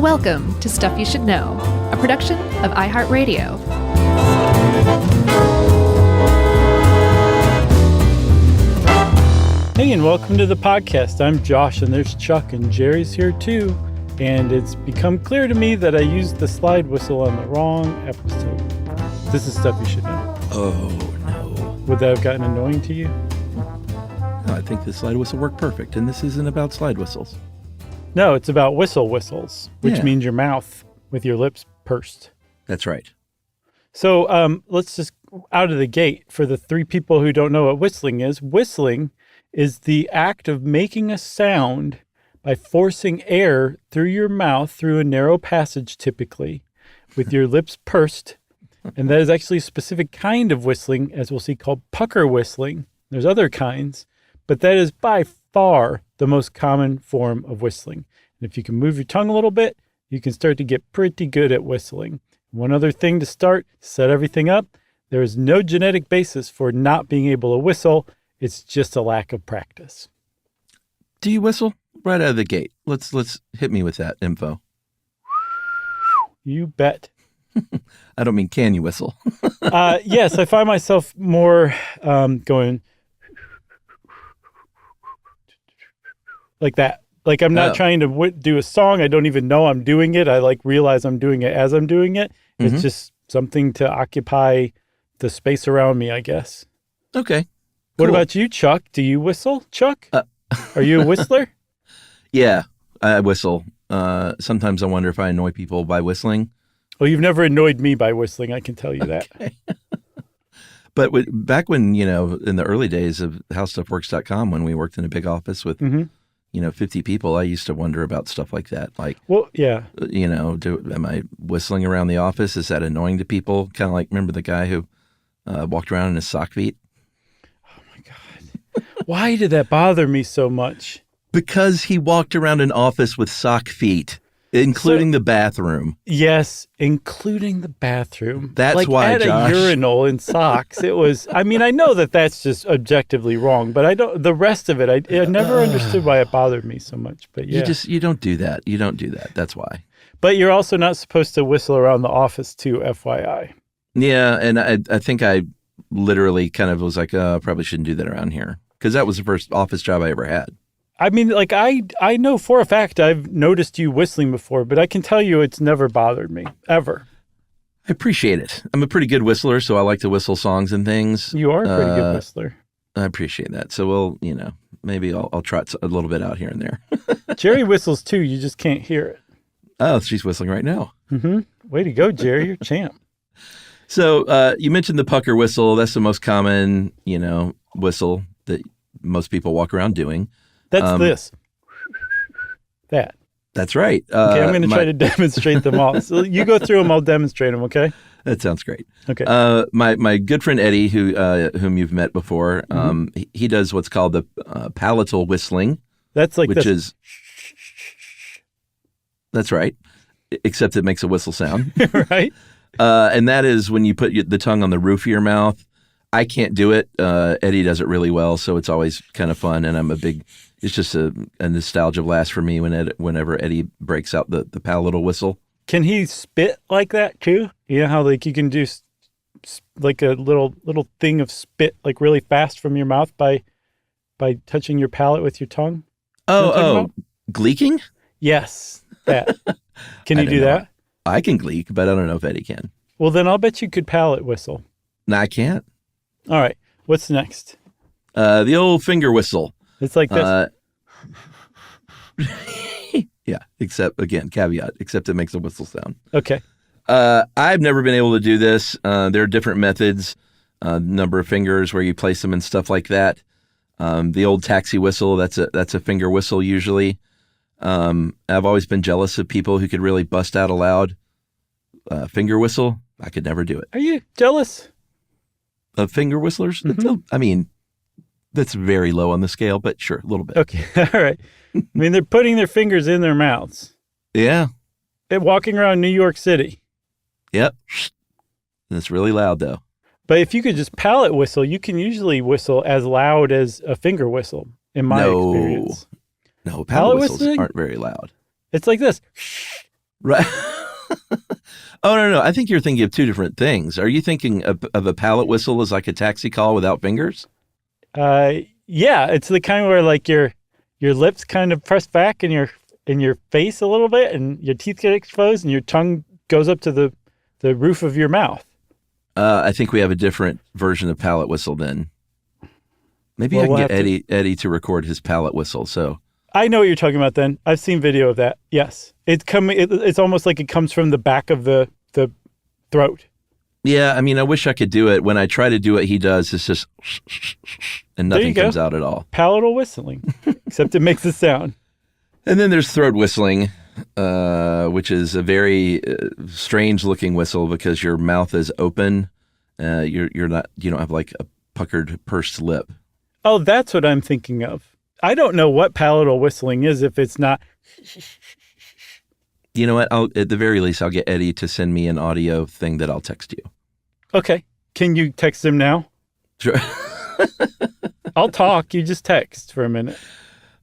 Welcome to Stuff You Should Know, a production of iHeartRadio. Hey, and welcome to the podcast. I'm Josh, and there's Chuck, and Jerry's here too. And it's become clear to me that I used the slide whistle on the wrong episode. This is Stuff You Should Know. Oh, no. Would that have gotten annoying to you? No, I think the slide whistle worked perfect, and this isn't about slide whistles. No, it's about whistles, which Yeah. means your mouth with your lips pursed. That's right. So let's just, out of the gate, for the three people who don't know what whistling is the act of making a sound by forcing air through your mouth through a narrow passage, typically, with your lips pursed. And that is actually a specific kind of whistling, as we'll see, called pucker whistling. There's other kinds, but that is by far the most common form of whistling. And if you can move your tongue a little bit, you can start to get pretty good at whistling. One other thing to set everything up. There is no genetic basis for not being able to whistle. It's just a lack of practice. Do you whistle? Right out of the gate. Let's hit me with that info. You bet. I don't mean can you whistle? Yes, I find myself more going like that. Like I'm not trying to do a song. I don't even know I'm doing it. I realize I'm doing it as I'm doing it. It's just something to occupy the space around me, I guess. Okay. What Cool. about you, Chuck? Do you whistle, Chuck? Are you a whistler? Yeah, I whistle. Sometimes I wonder if I annoy people by whistling. Well, you've never annoyed me by whistling, I can tell you that. Okay. But back when, in the early days of howstuffworks.com, when we worked in a big office with, 50 people, I used to wonder about stuff like that. Well, yeah. Am I whistling around the office? Is that annoying to people? Kind of like, remember the guy who walked around in his sock feet? Oh, my God. Why did that bother me so much? Because he walked around an office with sock feet, including the bathroom. Yes, including the bathroom. That's why, at Josh. a urinal in socks. It was, I know that's just objectively wrong, but the rest of it, I never understood why it bothered me so much. But yeah. You don't do that. You don't do that. That's why. But you're also not supposed to whistle around the office too, FYI. Yeah, and I think I literally kind of was like, I probably shouldn't do that around here. Because that was the first office job I ever had. I know for a fact I've noticed you whistling before, but I can tell you it's never bothered me, ever. I appreciate it. I'm a pretty good whistler, so I like to whistle songs and things. You are a pretty good whistler. I appreciate that. So we'll, maybe I'll trot a little bit out here and there. Jerry whistles too, you just can't hear it. Oh, she's whistling right now. Mm-hmm. Way to go, Jerry. You're a champ. So you mentioned the pucker whistle. That's the most common, whistle that most people walk around doing. That's this. That. That's right. Okay, I'm going to try to demonstrate them all. So you go through them, I'll demonstrate them, okay? That sounds great. Okay. My good friend Eddie, whom you've met before, he does what's called the palatal whistling. That's like which this. That's right, except it makes a whistle sound. Right? And that is when you put the tongue on the roof of your mouth. I can't do it. Eddie does it really well, so it's always kind of fun. And it's just a nostalgia blast for me whenever Eddie breaks out the palatal whistle. Can he spit like that too? You know how you can do like a little thing of spit really fast from your mouth by touching your palate with your tongue? Gleeking? Yes, that. Can you do that? I can gleek, but I don't know if Eddie can. Well, then I'll bet you could palate whistle. No, I can't. All right. What's next? The old finger whistle. It's like this. Yeah, except, again, caveat, except it makes a whistle sound. Okay. I've never been able to do this. There are different methods, number of fingers where you place them and stuff like that. The old taxi whistle, that's a finger whistle usually. I've always been jealous of people who could really bust out a loud finger whistle. I could never do it. Are you jealous? Of finger whistlers? Mm-hmm. That's very low on the scale, but sure, a little bit. Okay, all right. They're putting their fingers in their mouths. Yeah. They're walking around New York City. Yep. And it's really loud, though. But if you could just palate whistle, you can usually whistle as loud as a finger whistle, in my experience. No, palate whistles aren't very loud. It's like this. Right. Oh, no. I think you're thinking of two different things. Are you thinking of a palate whistle as like a taxi call without fingers? Yeah, it's the kind where like your lips kind of press back in your face a little bit, and your teeth get exposed, and your tongue goes up to the roof of your mouth. I think we have a different version of palate whistle then. Maybe I can get Eddie to record his palate whistle. So I know what you're talking about. Then I've seen video of that. Yes, it's almost like it comes from the back of the throat. Yeah, I mean, I wish I could do it. When I try to do what he does, it's just and nothing comes out at all. Palatal whistling, except it makes a sound. And then there's throat whistling, which is a very strange-looking whistle because your mouth is open. You don't have like a puckered, pursed lip. Oh, that's what I'm thinking of. I don't know what palatal whistling is if it's not. You know what? At the very least, I'll get Eddie to send me an audio thing that I'll text you. Okay. Can you text him now? Sure. I'll talk. You just text for a minute.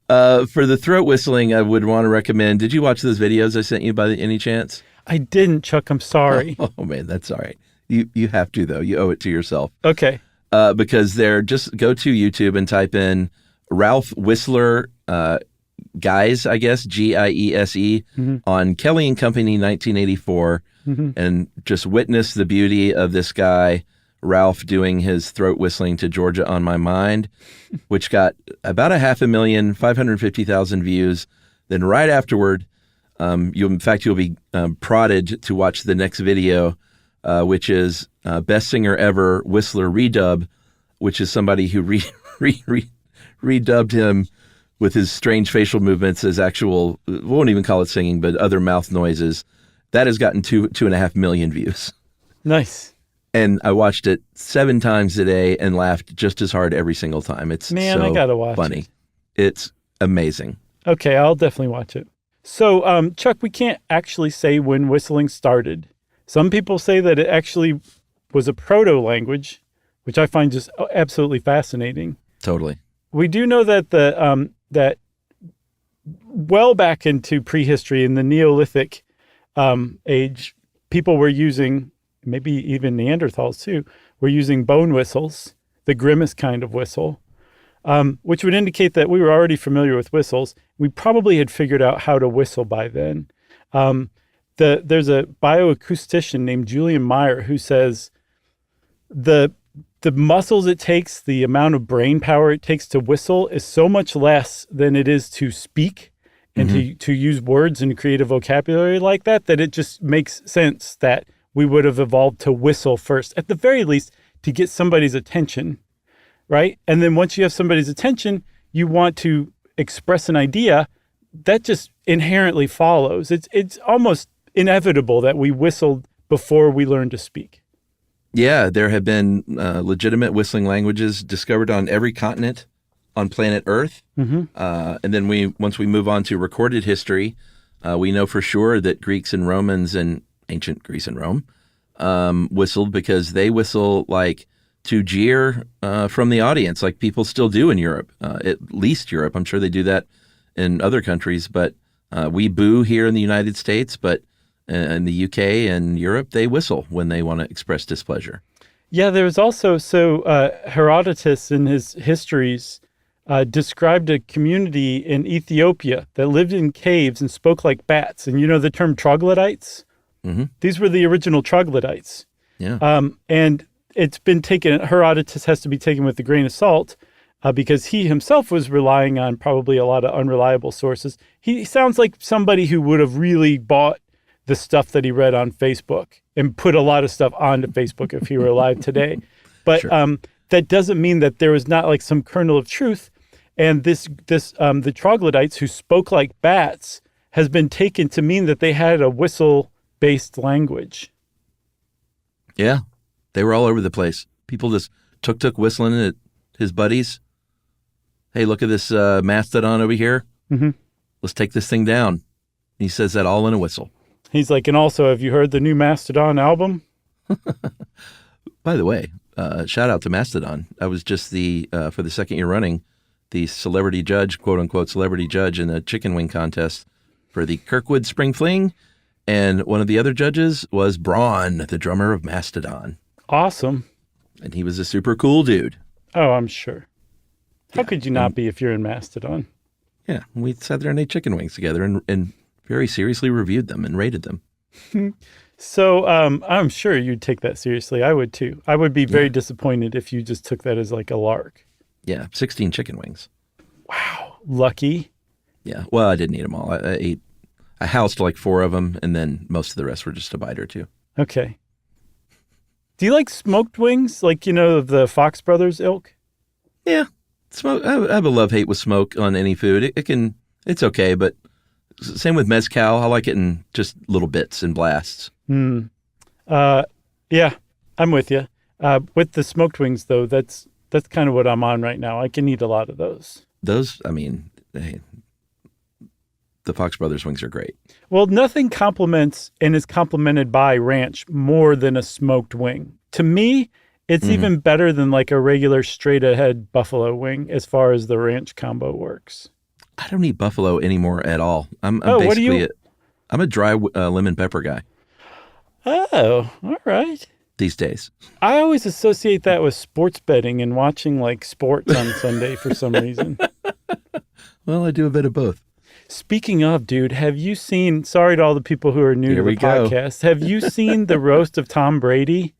For the throat whistling, I would want to recommend. Did you watch those videos I sent you by any chance? I didn't, Chuck. I'm sorry. Oh man, that's all right. You have to though. You owe it to yourself. Okay. Because just go to YouTube and type in Ralph Whistler Guise, I guess, Giese, on Kelly and Company 1984, and just witness the beauty of this guy, Ralph, doing his throat whistling to Georgia on My Mind, which got about 500,000, 550,000 views. Then right afterward, you'll be prodded to watch the next video, which is Best Singer Ever Whistler Redub, which is somebody who redubbed him with his strange facial movements as actual, we won't even call it singing, but other mouth noises. That has gotten 2.5 million views. Nice. And I watched it 7 times a day and laughed just as hard every single time. It's I gotta watch funny. it. It's amazing. Okay, I'll definitely watch it. So, Chuck, we can't actually say when whistling started. Some people say that it actually was a proto-language, which I find just absolutely fascinating. Totally. We do know that that well back into prehistory in the Neolithic age, people were using, maybe even Neanderthals too, were using bone whistles, the grimace kind of whistle, which would indicate that we were already familiar with whistles. We probably had figured out how to whistle by then. There's a bioacoustician named Julian Meyer who says the muscles it takes, the amount of brain power it takes to whistle is so much less than it is to speak and to use words and create a vocabulary like that it just makes sense that we would have evolved to whistle first, at the very least, to get somebody's attention, right? And then once you have somebody's attention, you want to express an idea, that just inherently follows. It's almost inevitable that we whistled before we learned to speak. Yeah, there have been legitimate whistling languages discovered on every continent on planet Earth. And then once we move on to recorded history, we know for sure that Greeks and Romans and ancient Greece and Rome whistled because they whistle like to jeer from the audience, like people still do in Europe, at least Europe. I'm sure they do that in other countries, but we boo here in the United States, but in the UK and Europe, they whistle when they want to express displeasure. Yeah, there's also, Herodotus in his histories described a community in Ethiopia that lived in caves and spoke like bats. And you know the term troglodytes? These were the original troglodytes. Yeah. And it's been taken, Herodotus has to be taken with a grain of salt because he himself was relying on probably a lot of unreliable sources. He sounds like somebody who would have really bought the stuff that he read on Facebook and put a lot of stuff onto Facebook if he were alive today. But Sure. That doesn't mean that there was not like some kernel of truth. And the troglodytes who spoke like bats has been taken to mean that they had a whistle-based language. Yeah, they were all over the place. People just took whistling at his buddies. Hey, look at this mastodon over here. Let's take this thing down. He says that all in a whistle. He's like, and also, have you heard the new Mastodon album? By the way, shout out to Mastodon. I was just for the second year running, the celebrity judge, quote unquote, celebrity judge in the chicken wing contest for the Kirkwood Spring Fling. And one of the other judges was Braun, the drummer of Mastodon. Awesome. And he was a super cool dude. Oh, I'm sure. How could you not be if you're in Mastodon? Yeah, we sat there and ate chicken wings together and very seriously reviewed them and rated them. So I'm sure you'd take that seriously. I would too. I would be very disappointed if you just took that as like a lark. Yeah, 16 chicken wings. Wow. Lucky. Yeah, well, I didn't eat them all. I housed like 4 of them, and then most of the rest were just a bite or 2. Okay. Do you like smoked wings? Like, of the Fox Brothers ilk? Yeah. Smoke. I have a love-hate with smoke on any food. It's okay, but same with mezcal. I like it in just little bits and blasts. Yeah, I'm with you. With the smoked wings, though, that's kind of what I'm on right now. I can eat a lot of those. Those, hey, the Fox Brothers wings are great. Well, nothing complements and is complemented by ranch more than a smoked wing. To me, it's even better than like a regular straight ahead buffalo wing as far as the ranch combo works. I don't eat buffalo anymore at all. I'm what do you? I'm a dry lemon pepper guy Oh, all right. these days. I always associate that with sports betting and watching like sports on Sunday for some reason. Well, I do a bit of both. Speaking of, dude, have you seen, sorry to all the people who are new to the podcast, have you seen the roast of Tom Brady?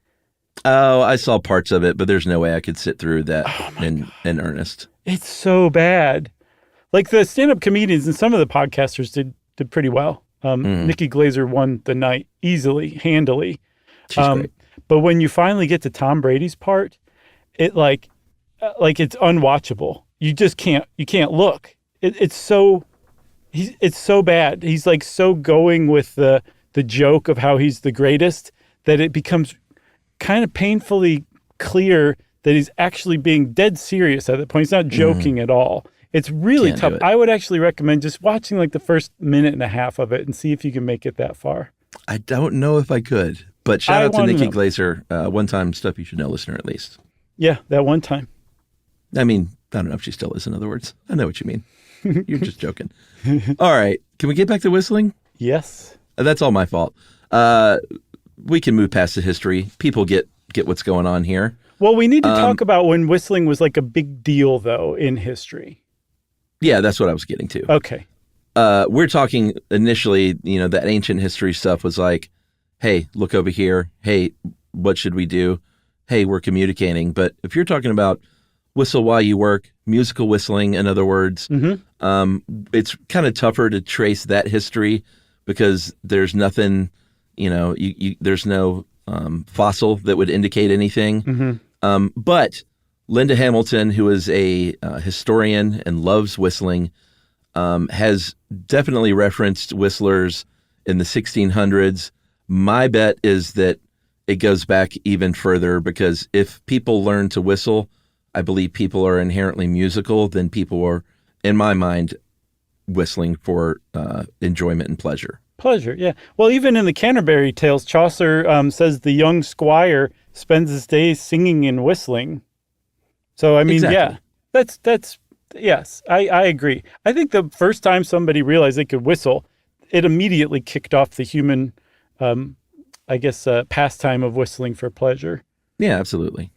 Oh, I saw parts of it, but there's no way I could sit through that in earnest. It's so bad. Like the stand-up comedians and some of the podcasters did pretty well. Nikki Glaser won the night easily, handily. She's great. But when you finally get to Tom Brady's part, it like it's unwatchable. You just can't look. It's so bad. He's like so going with the joke of how he's the greatest that it becomes kind of painfully clear that he's actually being dead serious at that point. He's not joking at all. It's really tough. I would actually recommend just watching like the first minute and a half of it and see if you can make it that far. I don't know if I could, but shout out to Nikki Glaser, one-time Stuff You Should Know listener at least. Yeah, that one time. I don't know if she still is, in other words. I know what you mean. You're just joking. All right. Can we get back to whistling? Yes. That's all my fault. We can move past the history. People get what's going on here. Well, we need to talk about when whistling was like a big deal, though, in history. Yeah, that's what I was getting to. Okay. We're talking initially, that ancient history stuff was like, hey, look over here. Hey, what should we do? Hey, we're communicating. But if you're talking about whistle while you work, musical whistling, in other words, it's kind of tougher to trace that history because there's nothing, there's no fossil that would indicate anything. But Linda Hamilton, who is a historian and loves whistling, has definitely referenced whistlers in the 1600s. My bet is that it goes back even further because if people learn to whistle, I believe people are inherently musical, then people are, in my mind, whistling for enjoyment and pleasure. Pleasure, yeah. Well, even in the Canterbury Tales, Chaucer says the young squire spends his days singing and whistling. So, I mean, exactly. Yeah, that's yes, I agree. I think the first time somebody realized they could whistle, it immediately kicked off the human, pastime of whistling for pleasure. Yeah, absolutely.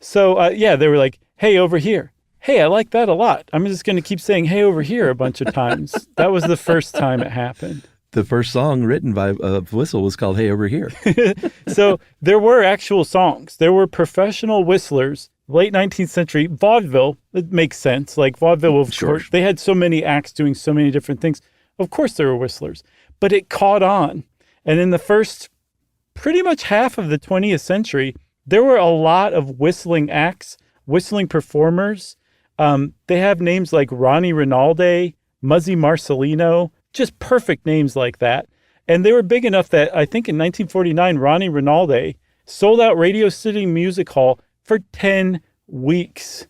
So, they were like, hey, over here. Hey, I like that a lot. I'm just going to keep saying, hey, over here a bunch of times. That was the first time it happened. The first song written by Whistle was called Hey Over Here. So there were actual songs. There were professional whistlers. Late 19th century, vaudeville, it makes sense. Like vaudeville, of course, they had so many acts doing so many different things. Of course there were whistlers. But it caught on. And in the first pretty much half of the 20th century, there were a lot of whistling acts, whistling performers. They have names like Ronnie Rinaldi, Muzzy Marcelino, just perfect names like that. And they were big enough that I think in 1949, Ronnie Rinaldi sold out Radio City Music Hall for 10 weeks.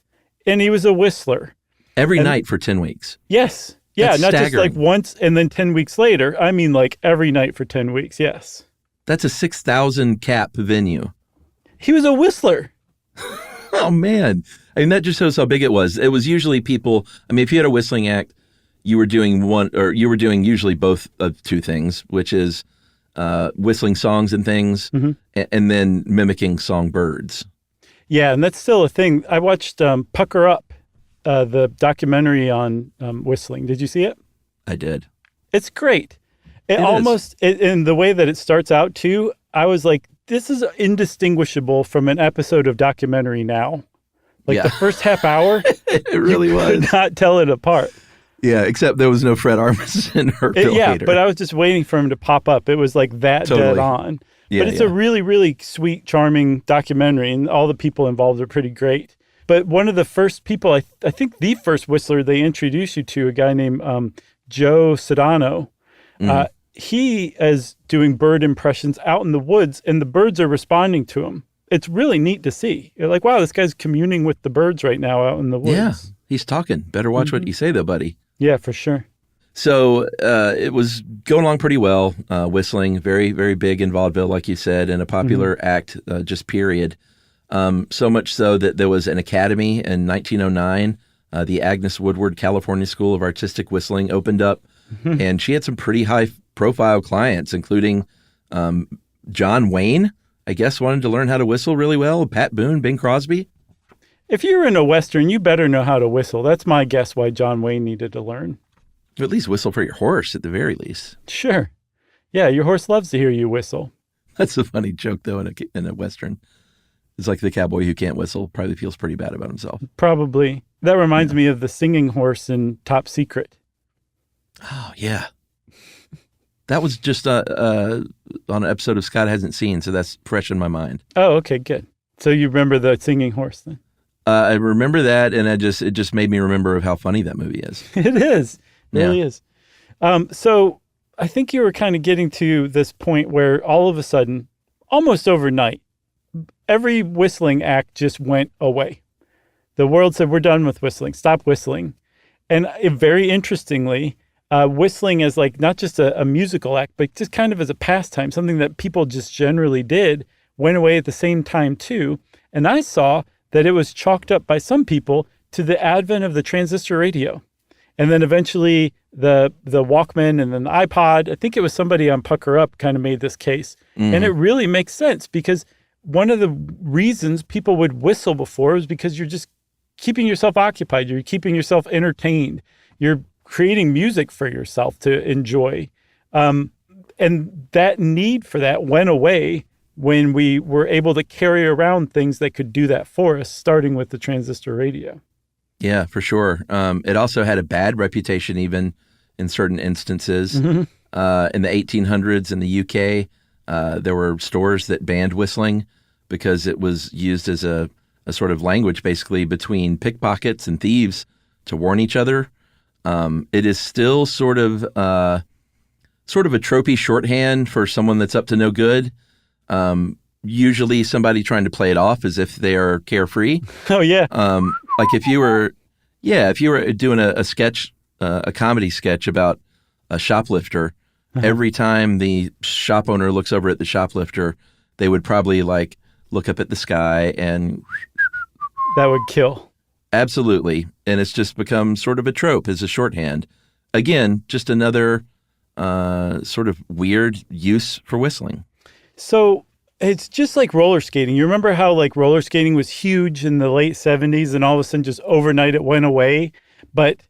And he was a whistler. Every night for 10 weeks. Yes. Yeah, That's not staggering. Just like once and then 10 weeks later. I mean like every night for 10 weeks, yes. That's a 6,000 cap venue. He was a whistler. Oh, man. I mean, that just shows how big it was. It was usually people, if you had a whistling act, you were doing usually both of two things, which is whistling songs and things, and then mimicking songbirds. Yeah, and that's still a thing. I watched Pucker Up, the documentary on whistling. Did you see it? I did. It's great. In the way that it starts out too, I was like, this is indistinguishable from an episode of Documentary Now. Like the first half hour, it really was. Could not tell it apart. Yeah, except there was no Fred Armisen or Bill Hader. But I was just waiting for him to pop up. It was like that dead on. Yeah, but it's a really, really sweet, charming documentary, and all the people involved are pretty great. But one of the first people, I think the first whistler they introduced you to, a guy named Joe Sedano, he is doing bird impressions out in the woods, and the birds are responding to him. It's really neat to see. You're like, wow, this guy's communing with the birds right now out in the woods. Yeah, he's talking. Better watch what you say, though, buddy. Yeah, for sure. So it was going along pretty well, whistling, very, very big in vaudeville, like you said, and a popular act, just period. So much so that there was an academy in 1909. The Agnes Woodward California School of Artistic Whistling opened up, and she had some pretty high-profile clients, including John Wayne, I guess, wanted to learn how to whistle really well, Pat Boone, Bing Crosby. If you're in a Western, you better know how to whistle. That's my guess why John Wayne needed to learn. Or at least whistle for your horse, at the very least. Sure. Yeah, your horse loves to hear you whistle. That's a funny joke, though, in a Western. It's like the cowboy who can't whistle probably feels pretty bad about himself. Probably. That reminds me of the singing horse in Top Secret. Oh, yeah. That was just on an episode of Scott Hasn't Seen, so that's fresh in my mind. Oh, okay, good. So you remember the singing horse then? I remember that, and it just made me remember of how funny that movie is. It is. It really is. So I think you were kind of getting to this point where all of a sudden, almost overnight, every whistling act just went away. The world said, we're done with whistling. Stop whistling. And very interestingly, whistling as like not just a musical act, but just kind of as a pastime, something that people just generally did, went away at the same time too. And I saw that it was chalked up by some people to the advent of the transistor radio. And then eventually the Walkman and then the iPod. I think it was somebody on Pucker Up kind of made this case. And it really makes sense because one of the reasons people would whistle before is because you're just keeping yourself occupied. You're keeping yourself entertained. You're creating music for yourself to enjoy. And that need for that went away when we were able to carry around things that could do that for us, starting with the transistor radio. Yeah, for sure. It also had a bad reputation even in certain instances. In the 1800s in the UK, there were stores that banned whistling because it was used as a sort of language basically between pickpockets and thieves to warn each other. It is still sort of a tropey shorthand for someone that's up to no good. Usually somebody trying to play it off as if they are carefree. Oh, yeah. Like if you were doing a sketch, a comedy sketch about a shoplifter, every time the shop owner looks over at the shoplifter, they would probably like look up at the sky and... That would kill. Absolutely. And it's just become sort of a trope as a shorthand. Again, just another sort of weird use for whistling. So it's just like roller skating. You remember how like roller skating was huge in the late 70s and all of a sudden just overnight it went away? But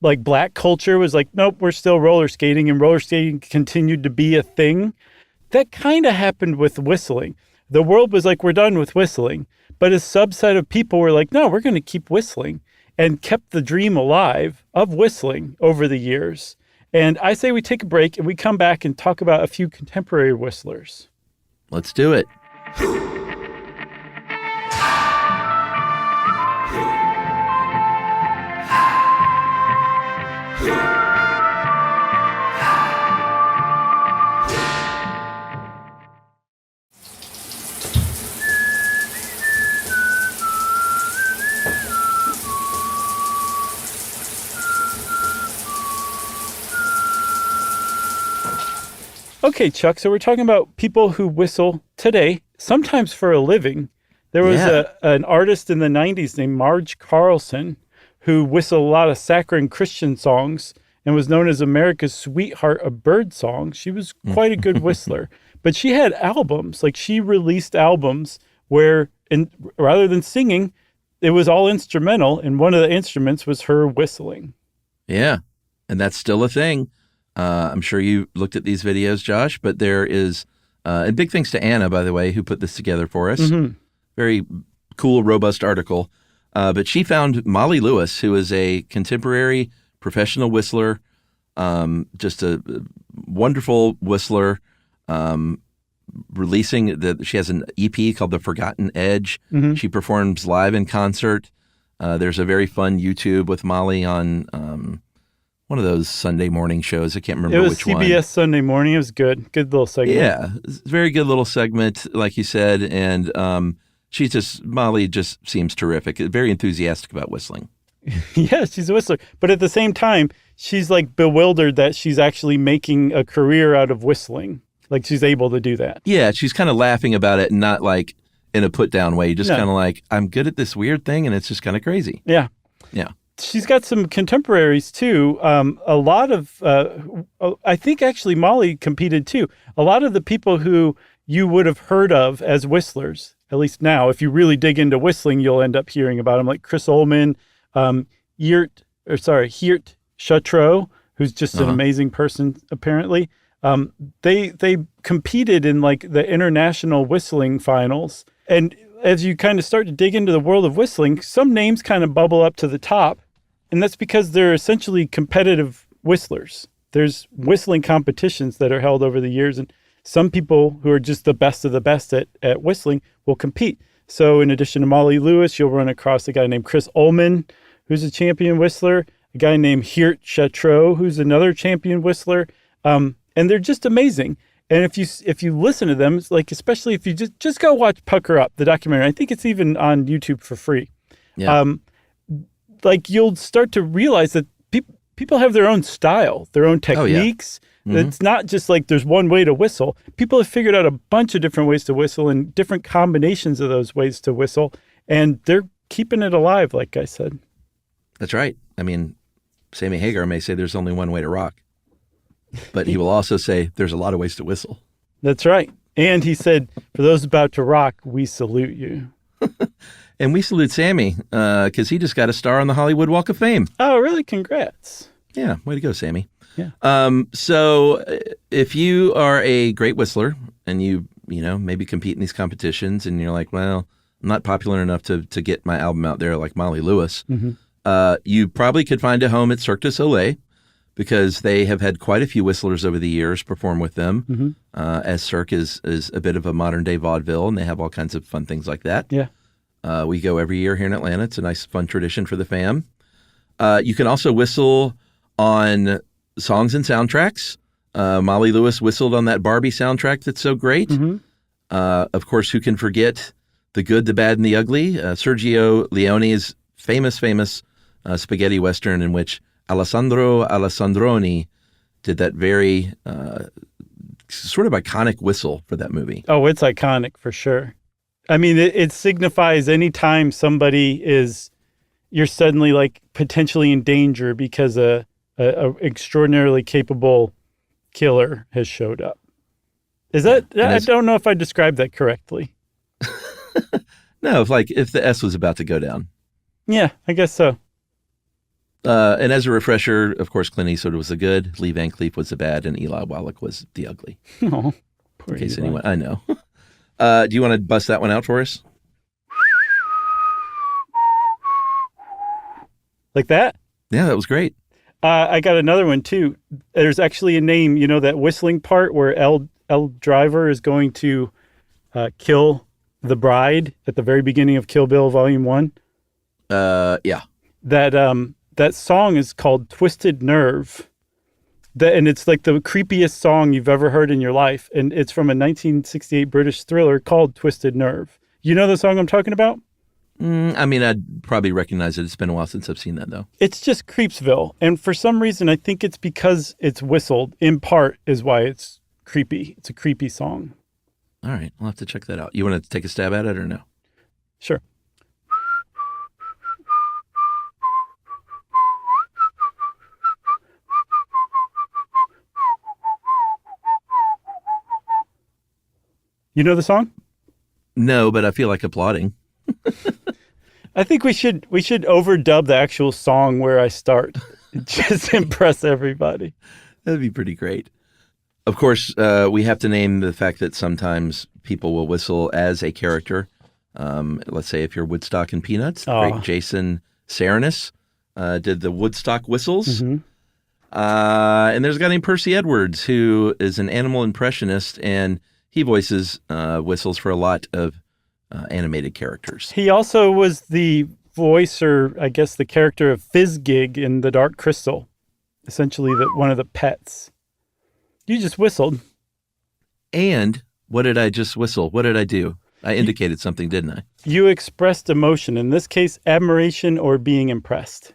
like black culture was like, nope, we're still roller skating, and roller skating continued to be a thing. That kind of happened with whistling. The world was like, we're done with whistling. But a subset of people were like, no, we're going to keep whistling, and kept the dream alive of whistling over the years. And I say we take a break and we come back and talk about a few contemporary whistlers. Let's do it. Okay, Chuck, so we're talking about people who whistle today, sometimes for a living. There was an artist in the 90s named Marge Carlson who whistled a lot of saccharine Christian songs, and was known as America's sweetheart of bird song. She was quite a good whistler. But she had albums, like she released albums where, rather than singing, it was all instrumental, and one of the instruments was her whistling. Yeah, and that's still a thing. I'm sure you looked at these videos, Josh, but there is, and big thanks to Anna, by the way, who put this together for us. Very cool, robust article. But she found Molly Lewis, who is a contemporary professional whistler, just a wonderful whistler, she has an EP called The Forgotten Edge. She performs live in concert. There's a very fun YouTube with Molly on one of those Sunday morning shows. I can't remember which one. It was CBS Sunday Morning. It was good. Good little segment. Yeah, it's a very good little segment, like you said. And Molly just seems terrific. Very enthusiastic about whistling. Yeah, she's a whistler. But at the same time, she's like bewildered that she's actually making a career out of whistling. Like she's able to do that. Yeah, she's kind of laughing about it and not like in a put down way. Just kind of like, I'm good at this weird thing and it's just kind of crazy. Yeah. Yeah. She's got some contemporaries too. A lot of, I think actually Molly competed too. A lot of the people who you would have heard of as whistlers, at least now, if you really dig into whistling, you'll end up hearing about them, like Chris Ullman, Geert Chautreau, who's just an amazing person, apparently. They competed in like the international whistling finals. And as you kind of start to dig into the world of whistling, some names kind of bubble up to the top. And that's because they're essentially competitive whistlers. There's whistling competitions that are held over the years. And some people who are just the best of the best at whistling will compete. So in addition to Molly Lewis, you'll run across a guy named Chris Ullman, who's a champion whistler, a guy named Geert Chautreau, who's another champion whistler. And they're just amazing. And if you listen to them, it's like, especially if you just go watch Pucker Up, the documentary. I think it's even on YouTube for free. Yeah. Like you'll start to realize that people have their own style, their own techniques. Oh, yeah. It's not just like there's one way to whistle. People have figured out a bunch of different ways to whistle and different combinations of those ways to whistle. And they're keeping it alive, like I said. That's right. I mean, Sammy Hagar may say there's only one way to rock. But he will also say there's a lot of ways to whistle. That's right. And he said, for those about to rock, we salute you. And we salute Sammy because he just got a star on the Hollywood Walk of Fame. Oh, really? Congrats. Yeah. Way to go, Sammy. Yeah. So if you are a great whistler and you maybe compete in these competitions and you're like, well, I'm not popular enough to get my album out there like Molly Lewis, you probably could find a home at Cirque du Soleil, because they have had quite a few whistlers over the years perform with them, as Cirque is a bit of a modern-day vaudeville, and they have all kinds of fun things like that. Yeah. We go every year here in Atlanta. It's a nice, fun tradition for the fam. You can also whistle on songs and soundtracks. Molly Lewis whistled on that Barbie soundtrack that's so great. Of course, who can forget The Good, the Bad, and the Ugly? Sergio Leone's famous spaghetti western in which Alessandro Alessandroni did that very sort of iconic whistle for that movie. Oh, it's iconic for sure. I mean, it signifies any time you're suddenly like potentially in danger because a extraordinarily capable killer has showed up. Is that, I don't know if I described that correctly. No, if the S was about to go down. Yeah, I guess so. And as a refresher, of course, Clint Eastwood was the good, Lee Van Cleef was the bad, and Eli Wallach was the ugly. Oh, poor in case Eli. anyone, I know. Do you want to bust that one out for us? Like that? Yeah, that was great. I got another one too. There's actually a name, that whistling part where L Driver is going to kill the bride at the very beginning of Kill Bill Volume 1. Yeah. That song is called Twisted Nerve. And it's like the creepiest song you've ever heard in your life. And it's from a 1968 British thriller called Twisted Nerve. You know the song I'm talking about? I mean, I'd probably recognize it. It's been a while since I've seen that, though. It's just Creepsville. And for some reason, I think it's because it's whistled, in part, is why it's creepy. It's a creepy song. All right. I'll have to check that out. You want to take a stab at it or no? Sure. You know the song? No, but I feel like applauding. I think we should overdub the actual song where I start. Just impress everybody. That'd be pretty great. Of course, we have to name the fact that sometimes people will whistle as a character. Let's say if you're Woodstock and Peanuts, the great Jason Saranis did the Woodstock whistles. Mm-hmm. And there's a guy named Percy Edwards who is an animal impressionist, and he voices whistles for a lot of animated characters. He also was the voice, or I guess the character of Fizzgig in The Dark Crystal, essentially one of the pets. You just whistled. And what did I just whistle? What did I do? I indicated something, didn't I? You expressed emotion, in this case, admiration or being impressed.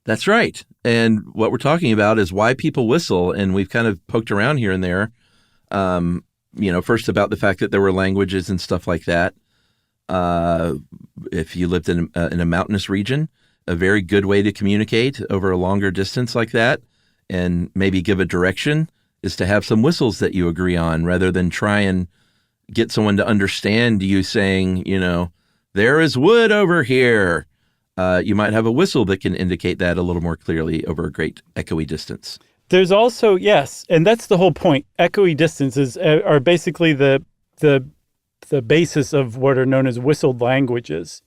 That's right. And what we're talking about is why people whistle, and we've kind of poked around here and there. First about the fact that there were languages and stuff like that. If you lived in a mountainous region, a very good way to communicate over a longer distance like that and maybe give a direction is to have some whistles that you agree on rather than try and get someone to understand you saying, there is wood over here. You might have a whistle that can indicate that a little more clearly over a great echoey distance. There's also, yes, and that's the whole point. Echoey distances are basically the basis of what are known as whistled languages.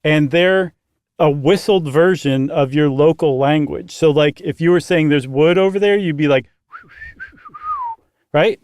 And they're a whistled version of your local language. So like if you were saying there's wood over there, you'd be like, right?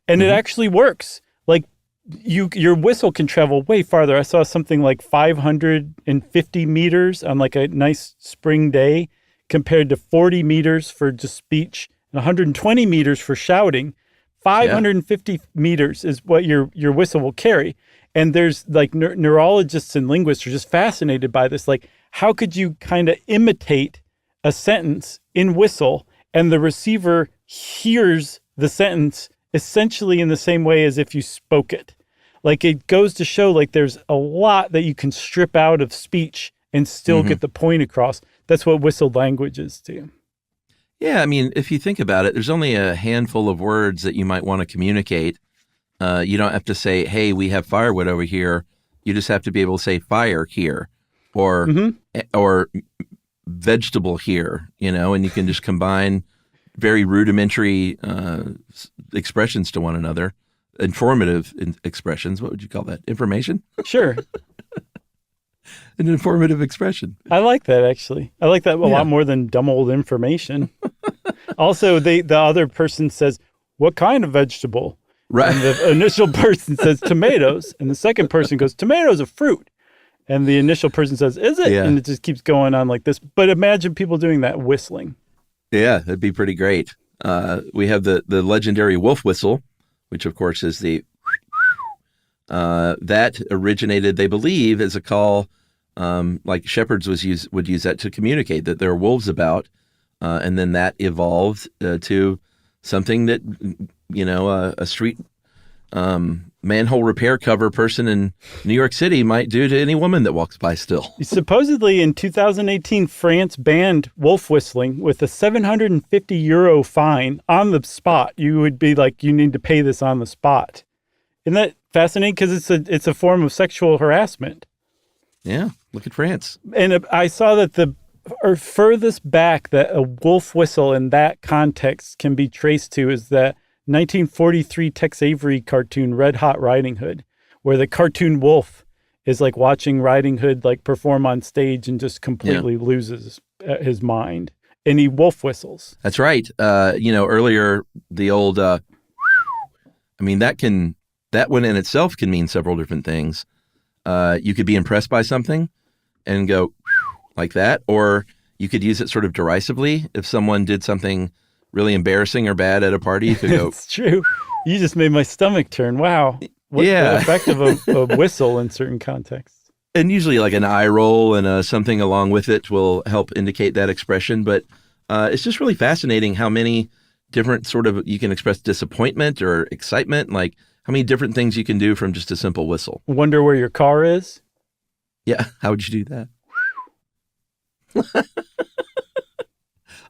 And it actually works. Like your whistle can travel way farther. I saw something like 550 meters on like a nice spring day compared to 40 meters for just speech and 120 meters for shouting. 550 meters is what your whistle will carry. And there's like neurologists and linguists are just fascinated by this. Like, how could you kind of imitate a sentence in whistle and the receiver hears the sentence essentially in the same way as if you spoke it? Like, it goes to show like there's a lot that you can strip out of speech and still get the point across. That's what whistled languages do. Yeah, I mean, if you think about it, there's only a handful of words that you might want to communicate. You don't have to say, hey, we have firewood over here. You just have to be able to say fire here or vegetable here, and you can just combine very rudimentary expressions to one another. Informative expressions. What would you call that? Information? Sure. An informative expression. I like that, actually. I like that a lot more than dumb old information. Also, the other person says, what kind of vegetable? Right. And the initial person says tomatoes. And the second person goes, tomatoes are fruit. And the initial person says, is it? Yeah. And it just keeps going on like this. But imagine people doing that whistling. Yeah, that'd be pretty great. We have the legendary wolf whistle, which of course is the that originated, they believe, as a call, like shepherds would use that to communicate that there are wolves about, and then that evolved to something that a street manhole repair cover person in New York City might do to any woman that walks by still. Supposedly in 2018, France banned wolf whistling with a €750 fine on the spot. You would be like, you need to pay this on the spot. Isn't that fascinating? Because it's a form of sexual harassment. Yeah, look at France. And I saw that the furthest back that a wolf whistle in that context can be traced to is that 1943 Tex Avery cartoon Red Hot Riding Hood, where the cartoon wolf is like watching Riding Hood like perform on stage and just completely loses his mind, and he wolf whistles. That's right. Earlier the old that one in itself can mean several different things. You could be impressed by something and go like that, or you could use it sort of derisively. If someone did something really embarrassing or bad at a party, you could go. It's true. You just made my stomach turn. Wow. What's the effect of a whistle in certain contexts? And usually like an eye roll and something along with it will help indicate that expression. But it's just really fascinating how many different you can express disappointment or excitement, like how many different things you can do from just a simple whistle. Wonder where your car is? Yeah. How would you do that?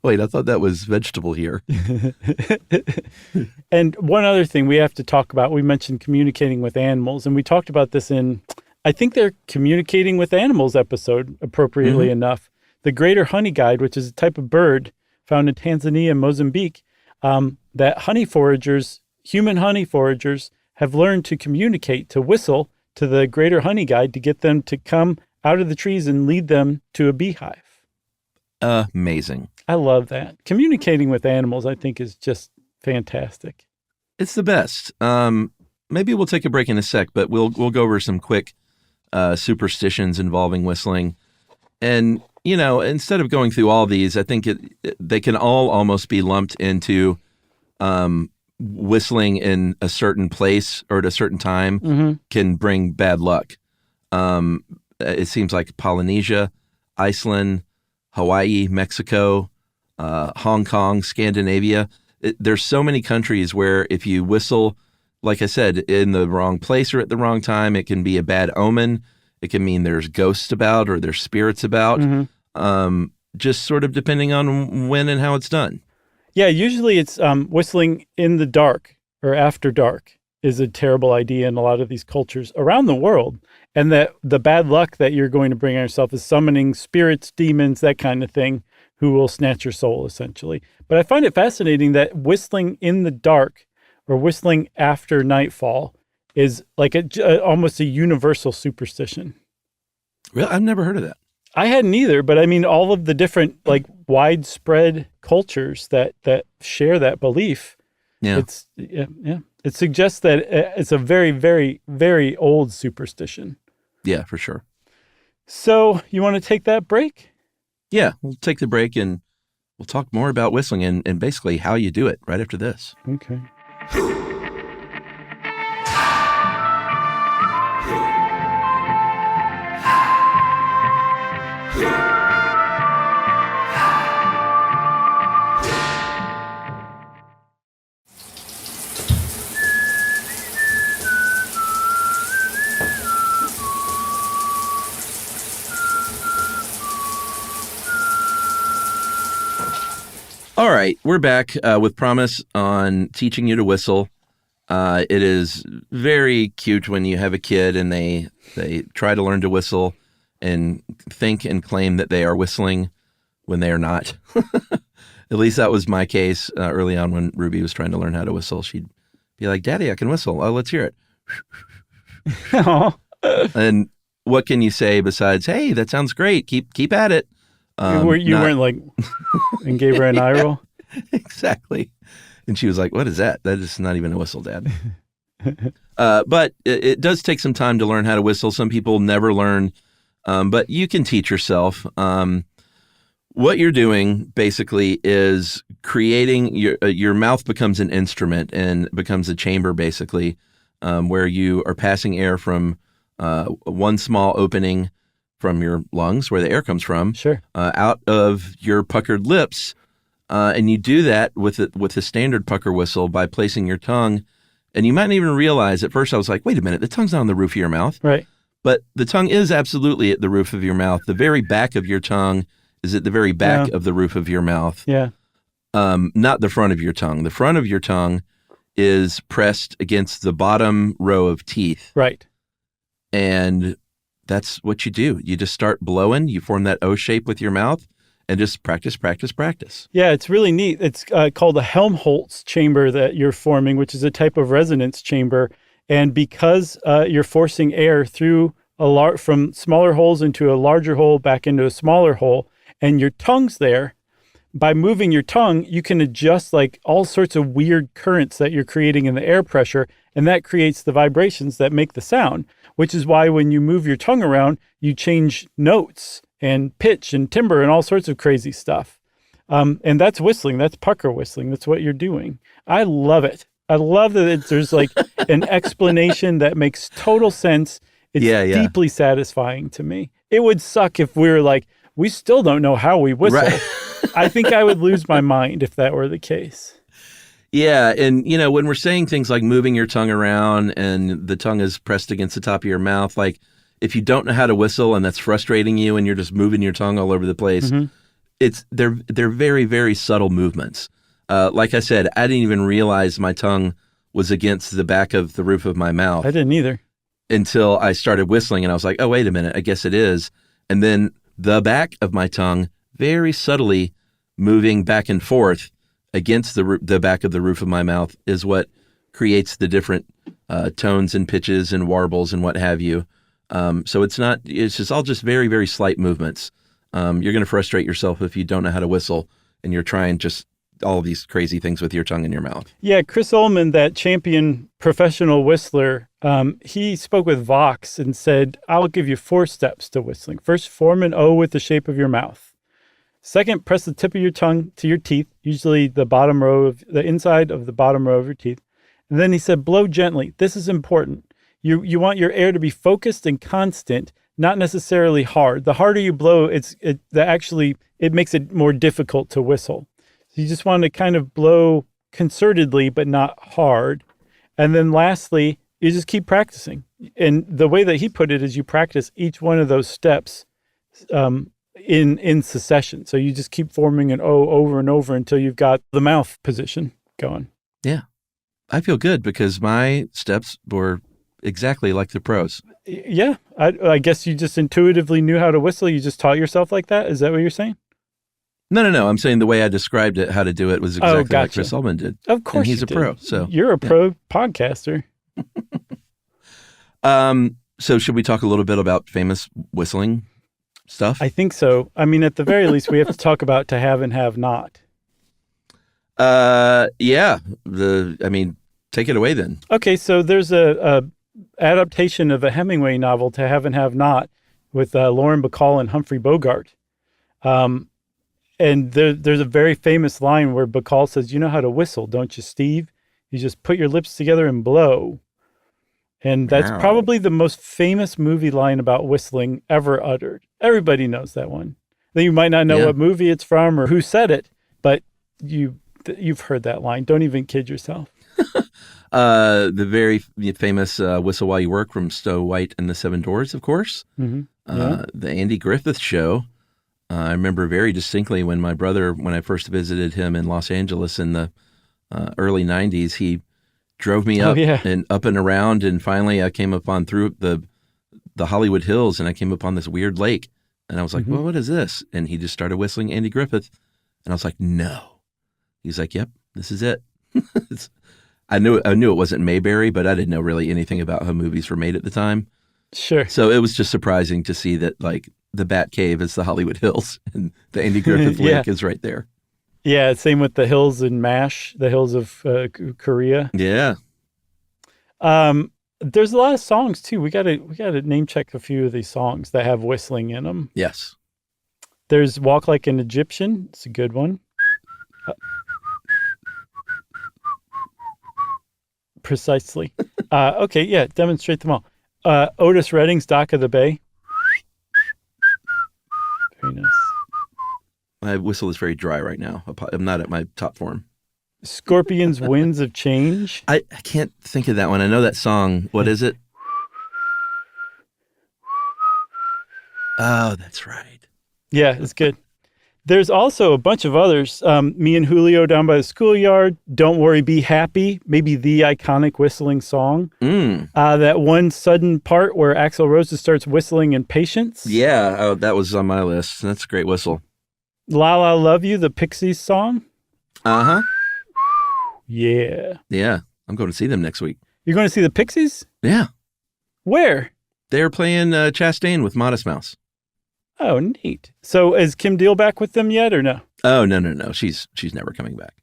Wait, I thought that was vegetable here. And one other thing we have to talk about, we mentioned communicating with animals, and we talked about this in, I think they're communicating with animals episode, appropriately enough. The greater honey guide, which is a type of bird found in Tanzania and Mozambique, that honey foragers, human honey foragers, have learned to communicate, to whistle to the greater honey guide to get them to come out of the trees and lead them to a beehive. Amazing. I love that. Communicating with animals, I think, is just fantastic. It's the best. Maybe we'll take a break in a sec, but we'll go over some quick superstitions involving whistling. And, you know, instead of going through all these, I think they can all almost be lumped into whistling in a certain place or at a certain time can bring bad luck. It seems like Polynesia, Iceland, Hawaii, Mexico, Hong Kong, Scandinavia. There's so many countries where if you whistle, like I said, in the wrong place or at the wrong time, it can be a bad omen. It can mean there's ghosts about or there's spirits about, just sort of depending on when and how it's done. Yeah, usually it's whistling in the dark or after dark is a terrible idea in a lot of these cultures around the world. And that the bad luck that you're going to bring on yourself is summoning spirits, demons, that kind of thing, who will snatch your soul, essentially. But I find it fascinating that whistling in the dark or whistling after nightfall is like almost a universal superstition. Really? I've never heard of that. I hadn't either, but I mean, all of the different like widespread cultures that share that belief. Yeah. It suggests that it's a very, very, very old superstition. Yeah, for sure. So you want to take that break? Yeah, we'll take the break and we'll talk more about whistling and basically how you do it right after this. Okay. All right, we're back with Promise on teaching you to whistle. It is very cute when you have a kid and they try to learn to whistle and think and claim that they are whistling when they are not. At least that was my case early on when Ruby was trying to learn how to whistle. She'd be like, "Daddy, I can whistle. Oh, let's hear it." And what can you say besides, "Hey, that sounds great. Keep at it." You weren't like, and gave her an eye roll? Exactly. And she was like, "What is that? That is not even a whistle, Dad." But it does take some time to learn how to whistle. Some people never learn, but you can teach yourself. What you're doing basically is creating your mouth becomes an instrument and becomes a chamber basically, where you are passing air from one small opening from your lungs, where the air comes from, out of your puckered lips, and you do that with the standard pucker whistle by placing your tongue. And you might not even realize at first. I was like, "Wait a minute, the tongue's not on the roof of your mouth." Right. But the tongue is absolutely at the roof of your mouth. The very back of your tongue is at the very back of the roof of your mouth. Yeah. Not the front of your tongue. The front of your tongue is pressed against the bottom row of teeth. Right. And that's what you do. You just start blowing. You form that O shape with your mouth and just practice, practice, practice. Yeah, it's really neat. It's called a Helmholtz chamber that you're forming, which is a type of resonance chamber. And because you're forcing air through from smaller holes into a larger hole, back into a smaller hole, and your tongue's there, by moving your tongue, you can adjust like all sorts of weird currents that you're creating in the air pressure, and that creates the vibrations that make the sound, which is why when you move your tongue around, you change notes and pitch and timbre and all sorts of crazy stuff. And that's whistling. That's pucker whistling. That's what you're doing. I love it. I love that there's like an explanation that makes total sense. It's deeply satisfying to me. It would suck if we were like, we still don't know how we whistle. Right. I think I would lose my mind if that were the case. Yeah. And, you know, when we're saying things like moving your tongue around and the tongue is pressed against the top of your mouth, like if you don't know how to whistle and that's frustrating you and you're just moving your tongue all over the place, they're very, very subtle movements. Like I said, I didn't even realize my tongue was against the back of the roof of my mouth. I didn't either. Until I started whistling, and I was like, oh, wait a minute, I guess it is. And then the back of my tongue very subtly moving back and forth against the back of the roof of my mouth is what creates the different tones and pitches and warbles and what have you. So it's just all just very, very slight movements. You're going to frustrate yourself if you don't know how to whistle and you're trying just all of these crazy things with your tongue in your mouth. Yeah, Chris Ullman, that champion professional whistler, he spoke with Vox and said, I'll give you 4 steps to whistling. First, form an O with the shape of your mouth. Second, press the tip of your tongue to your teeth, usually the inside of the bottom row of your teeth. And then he said, blow gently. This is important. You want your air to be focused and constant, not necessarily hard. The harder you blow, it makes it more difficult to whistle. So you just want to kind of blow concertedly, but not hard. And then lastly, you just keep practicing. And the way that he put it is you practice each one of those steps in succession. So you just keep forming an O over and over until you've got the mouth position going. Yeah. I feel good because my steps were exactly like the pros. Yeah. I guess you just intuitively knew how to whistle. You just taught yourself like that. Is that what you're saying? No. I'm saying the way I described it, how to do it, was exactly gotcha. like Chris Ullman did. Of course, and he's a pro. So you're a pro podcaster. So should we talk a little bit about famous whistling stuff? I think so. I mean, at the very least, we have to talk about to have and have not. Yeah. Take it away then. Okay, so there's a adaptation of a Hemingway novel, To Have and Have Not, with Lauren Bacall and Humphrey Bogart. And there's a very famous line where Bacall says, you know how to whistle, don't you, Steve? You just put your lips together and blow. And that's probably the most famous movie line about whistling ever uttered. Everybody knows that one. You might not know what movie it's from or who said it, but you've heard that line. Don't even kid yourself. The very famous Whistle While You Work from Stowe White and the Seven Dwarfs, of course. Mm-hmm. The Andy Griffith Show. I remember very distinctly when I first visited him in Los Angeles in the early 90s, he drove me up and up and around, and finally I came up on through the Hollywood Hills, and I came up on this weird lake, and I was like, well, what is this? And he just started whistling Andy Griffith, and I was like, no. He's like, yep, this is it. I knew it wasn't Mayberry, but I didn't know really anything about how movies were made at the time. Sure. So it was just surprising to see that, like, the Bat Cave is the Hollywood Hills, and the Andy Griffith Lake is right there. Yeah, same with the hills in MASH, the hills of Korea. Yeah. There's a lot of songs too. We gotta name check a few of these songs that have whistling in them. Yes. There's Walk Like an Egyptian. It's a good one. Precisely. Okay, yeah, demonstrate them all. Otis Redding's Dock of the Bay. Very nice. My whistle is very dry right now. I'm not at my top form. Scorpions' Winds of Change. I can't think of that one. I know that song. What is it? Oh, that's right. Yeah, it's good. There's also a bunch of others. Me and Julio Down by the Schoolyard. Don't Worry, Be Happy. Maybe the iconic whistling song. That one sudden part where Axl Rose starts whistling in Patience. Yeah, that was on my list. That's a great whistle. La La Love You, the Pixies song. Uh-huh. Yeah. Yeah, I'm going to see them next week. You're going to see the Pixies? Yeah. Where? They're playing Chastain with Modest Mouse. Oh, neat. So is Kim Deal back with them yet or no? Oh, no. She's never coming back.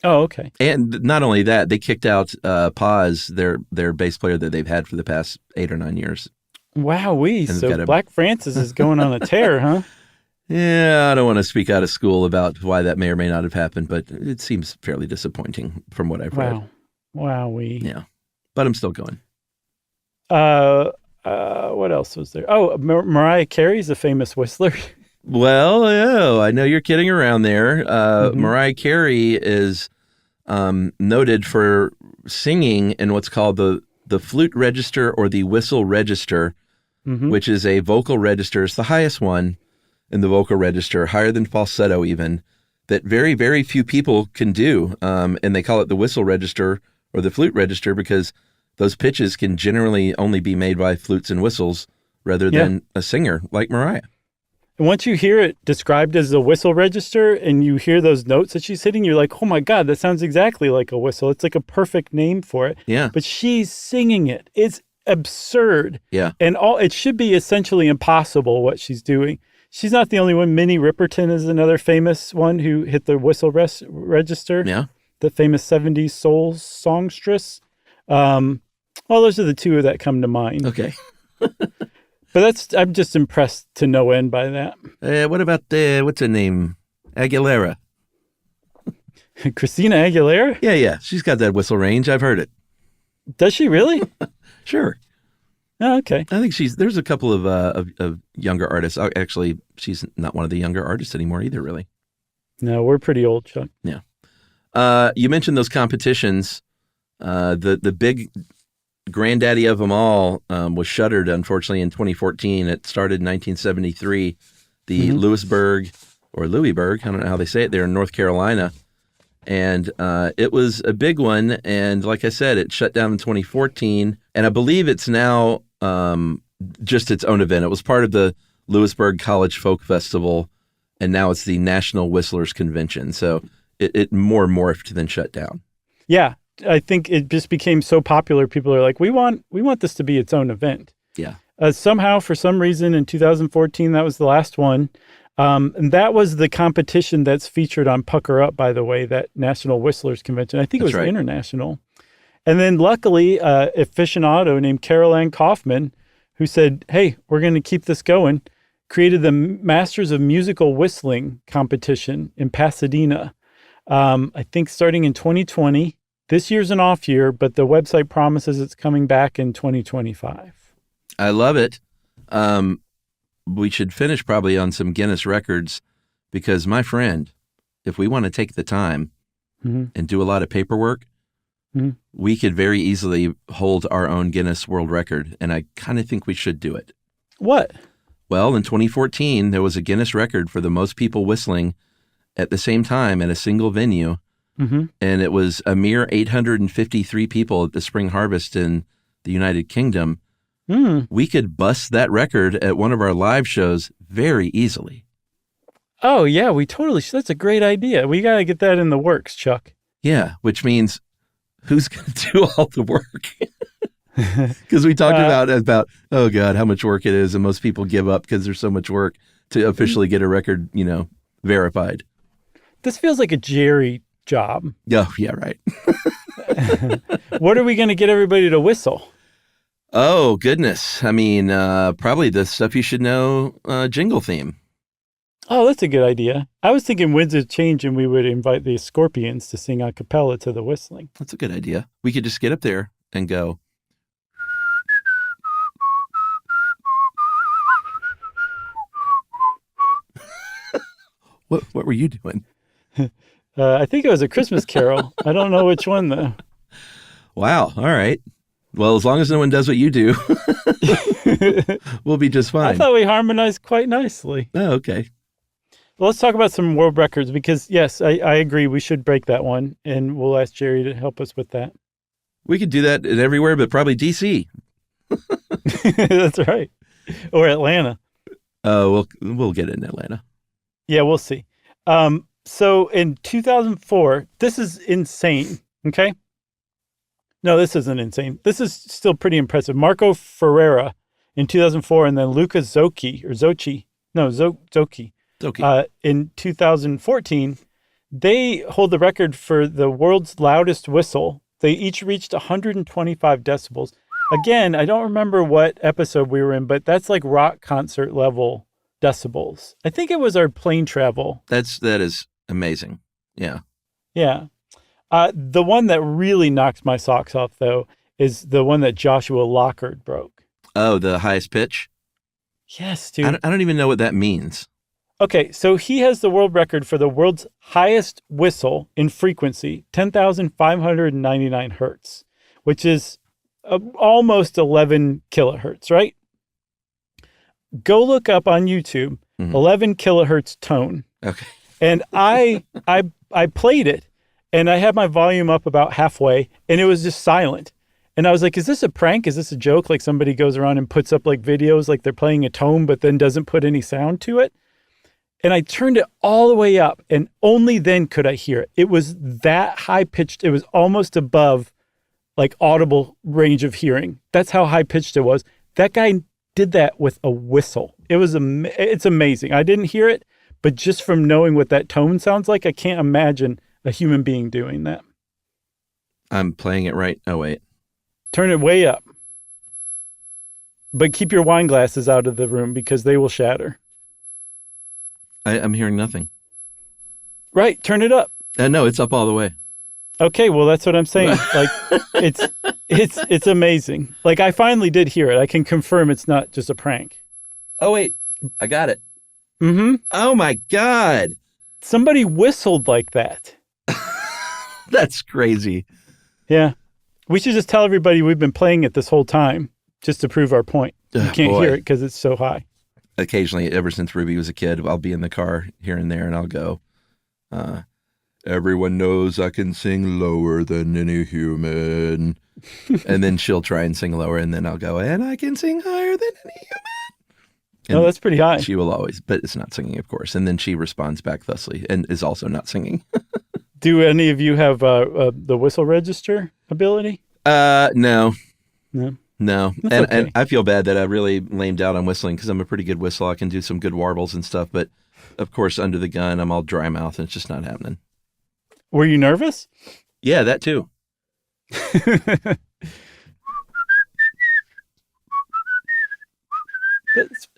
Oh, okay. And not only that, they kicked out Paz, their bass player that they've had for the past 8 or 9 years. Wowee. So Black Francis is going on a tear, huh? Yeah, I don't want to speak out of school about why that may or may not have happened, but it seems fairly disappointing from what I've read. Wowee. Yeah, but I'm still going. What else was there? Oh, Mariah Carey's a famous whistler. Well, yeah, I know you're kidding around there. Mariah Carey is noted for singing in what's called the flute register or the whistle register, which is a vocal register. It's the highest one. in the vocal register, higher than falsetto even, that very, very few people can do. And they call it the whistle register or the flute register because those pitches can generally only be made by flutes and whistles rather than a singer like Mariah. And once you hear it described as a whistle register and you hear those notes that she's hitting, you're like, oh my God, that sounds exactly like a whistle. It's like a perfect name for it. Yeah. But she's singing it. It's absurd. Yeah. And it should be essentially impossible what she's doing. She's not the only one. Minnie Riperton is another famous one who hit the whistle register. Yeah. The famous 70s soul songstress. Well, those are the two that come to mind. Okay. But I'm just impressed to no end by that. What about, what's her name? Aguilera. Christina Aguilera? Yeah. She's got that whistle range. I've heard it. Does she really? Sure. Oh, okay. I think there's a couple of younger artists. Actually, she's not one of the younger artists anymore either, really. No, we're pretty old, Chuck. Yeah. You mentioned those competitions. The big granddaddy of them all was shuttered, unfortunately, in 2014. It started in 1973. The Louisburg, I don't know how they say it there in North Carolina. And it was a big one. And like I said, it shut down in 2014. And I believe it's now just its own event. It was part of the Louisburg College Folk Festival. And now it's the National Whistlers Convention. So it more morphed than shut down. Yeah. I think it just became so popular. People are like, we want this to be its own event. Yeah. Somehow, for some reason, in 2014, that was the last one. And that was the competition that's featured on Pucker Up, by the way, that National Whistlers Convention. I think it was international. And then luckily, aficionado named Carol Ann Kaufman, who said, hey, we're going to keep this going, created the Masters of Musical Whistling competition in Pasadena. I think starting in 2020. This year's an off year, but the website promises it's coming back in 2025. I love it. We should finish probably on some Guinness records because, my friend, if we want to take the time and do a lot of paperwork, we could very easily hold our own Guinness World Record, and I kind of think we should do it. What? Well, in 2014, there was a Guinness record for the most people whistling at the same time at a single venue. And it was a mere 853 people at the Spring Harvest in the United Kingdom. We could bust that record at one of our live shows very easily. Oh, yeah, we totally should. That's a great idea. We got to get that in the works, Chuck. Yeah, which means who's going to do all the work? Because we talked about, oh, God, how much work it is. And most people give up because there's so much work to officially get a record, verified. This feels like a Jerry job. Oh, yeah, right. What are we going to get everybody to whistle? Oh, goodness. I mean, probably the Stuff You Should Know jingle theme. Oh, that's a good idea. I was thinking Winds of Change and we would invite the Scorpions to sing a cappella to the whistling. That's a good idea. We could just get up there and go. What were you doing? I think it was a Christmas Carol. I don't know which one, though. Wow. All right. Well, as long as no one does what you do, we'll be just fine. I thought we harmonized quite nicely. Oh, okay. Well, let's talk about some world records because, yes, I agree. We should break that one, and we'll ask Jerry to help us with that. We could do that everywhere, but probably D.C. That's right. Or Atlanta. We'll get it in Atlanta. Yeah, we'll see. So in 2004, this is insane, okay? No, this isn't insane. This is still pretty impressive. Marco Ferreira in 2004, and then Luca Zocchi in 2014. They hold the record for the world's loudest whistle. They each reached 125 decibels. Again, I don't remember what episode we were in, but that's like rock concert level decibels. I think it was our plane travel. That is amazing. Yeah. Yeah. The one that really knocks my socks off, though, is the one that Joshua Lockard broke. Oh, the highest pitch? Yes, dude. I don't even know what that means. Okay, so he has the world record for the world's highest whistle in frequency, 10,599 hertz, which is almost 11 kilohertz, right? Go look up on YouTube 11 kilohertz tone. Okay. And I played it, and I had my volume up about halfway, and it was just silent. And I was like, is this a prank? Is this a joke? Like somebody goes around and puts up like videos like they're playing a tone, but then doesn't put any sound to it. And I turned it all the way up, and only then could I hear it. It was that high pitched. It was almost above like audible range of hearing. That's how high pitched it was. That guy did that with a whistle. It's amazing. I didn't hear it, but just from knowing what that tone sounds like, I can't imagine a human being doing that. I'm playing it right. Oh, wait. Turn it way up. But keep your wine glasses out of the room because they will shatter. I'm hearing nothing. Right. Turn it up. No, it's up all the way. Okay. Well, that's what I'm saying. Like it's amazing. Like I finally did hear it. I can confirm it's not just a prank. Oh, wait. I got it. Mm-hmm. Oh, my God. Somebody whistled like that. That's crazy. Yeah. We should just tell everybody we've been playing it this whole time just to prove our point. You can't hear it because it's so high. Occasionally, ever since Ruby was a kid, I'll be in the car here and there and I'll go, everyone knows I can sing lower than any human. And then she'll try and sing lower and then I'll go, and I can sing higher than any human. And that's pretty high. She will always, but it's not singing, of course. And then she responds back thusly and is also not singing. Do any of you have the whistle register ability? No. No. And I feel bad that I really lamed out on whistling because I'm a pretty good whistler. I can do some good warbles and stuff. But, of course, under the gun, I'm all dry mouth and it's just not happening. Were you nervous? Yeah, that too.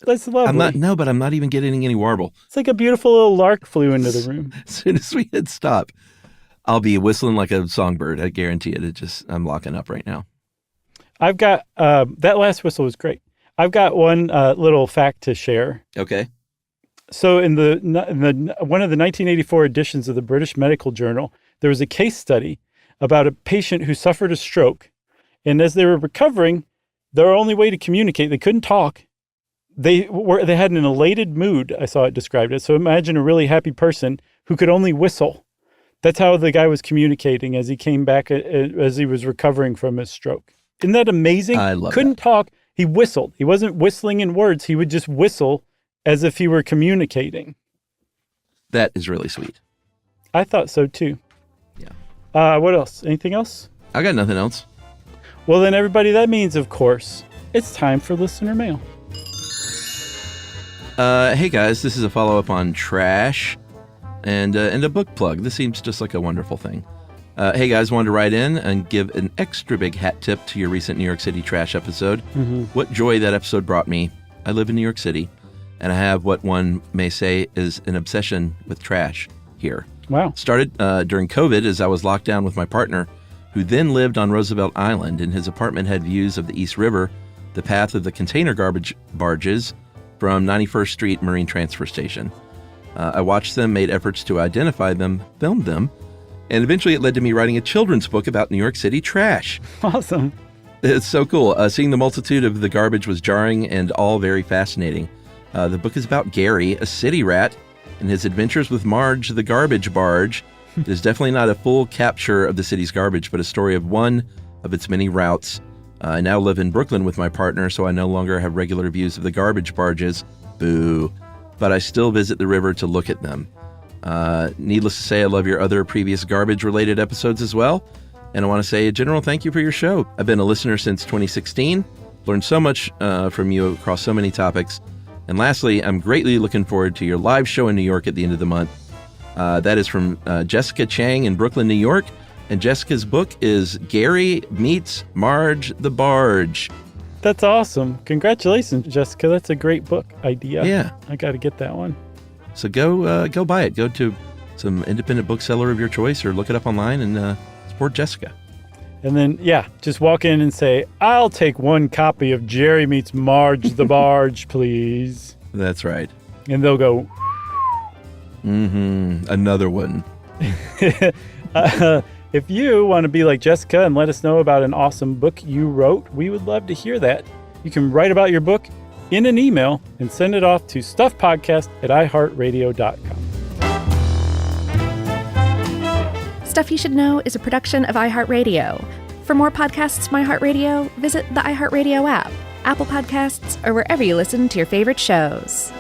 That's lovely. But I'm not even getting any warble. It's like a beautiful little lark flew into the room. As soon as we hit stop, I'll be whistling like a songbird. I guarantee it. I'm locking up right now. I've got, that last whistle was great. I've got one little fact to share. Okay. So in the one of the 1984 editions of the British Medical Journal, there was a case study about a patient who suffered a stroke. And as they were recovering, their only way to communicate, they couldn't talk. They had an elated mood, I saw it described as. So imagine a really happy person who could only whistle. That's how the guy was communicating as he came back, as he was recovering from his stroke. Isn't that amazing? I love Couldn't that. talk. He whistled. He wasn't whistling in words. He would just whistle as if he were communicating. That is really sweet. I thought so too. Yeah. What else? Anything else? I got nothing else. Well, then, everybody, that means, of course, it's time for listener mail. Hey guys, this is a follow-up on trash and a book plug. This seems just like a wonderful thing. Hey guys, wanted to write in and give an extra big hat tip to your recent New York City trash episode. Mm-hmm. What joy that episode brought me. I live in New York City, and I have what one may say is an obsession with trash here. Wow. Started during COVID as I was locked down with my partner, who then lived on Roosevelt Island, and his apartment had views of the East River, the path of the container garbage barges from 91st Street Marine Transfer Station. I watched them, made efforts to identify them, filmed them, and eventually it led to me writing a children's book about New York City trash. Awesome. It's so cool. Seeing the multitude of the garbage was jarring and all very fascinating. The book is about Gary, a city rat, and his adventures with Marge, the garbage barge. It is definitely not a full capture of the city's garbage, but a story of one of its many routes. I now live in Brooklyn with my partner, so I no longer have regular views of the garbage barges. Boo. But I still visit the river to look at them. Needless to say, I love your other previous garbage-related episodes as well. And I want to say a general thank you for your show. I've been a listener since 2016, learned so much from you across so many topics. And lastly, I'm greatly looking forward to your live show in New York at the end of the month. That is from Jessica Chang in Brooklyn, New York. And Jessica's book is Gary Meets Marge the Barge. That's awesome. Congratulations, Jessica. That's a great book idea. Yeah. I got to get that one. So go buy it. Go to some independent bookseller of your choice or look it up online and support Jessica. And then, just walk in and say, I'll take one copy of Jerry Meets Marge the Barge, please. That's right. And they'll go, another one. If you want to be like Jessica and let us know about an awesome book you wrote, we would love to hear that. You can write about your book in an email and send it off to stuffpodcast@iheartradio.com. Stuff You Should Know is a production of iHeartRadio. For more podcasts from iHeartRadio, visit the iHeartRadio app, Apple Podcasts, or wherever you listen to your favorite shows.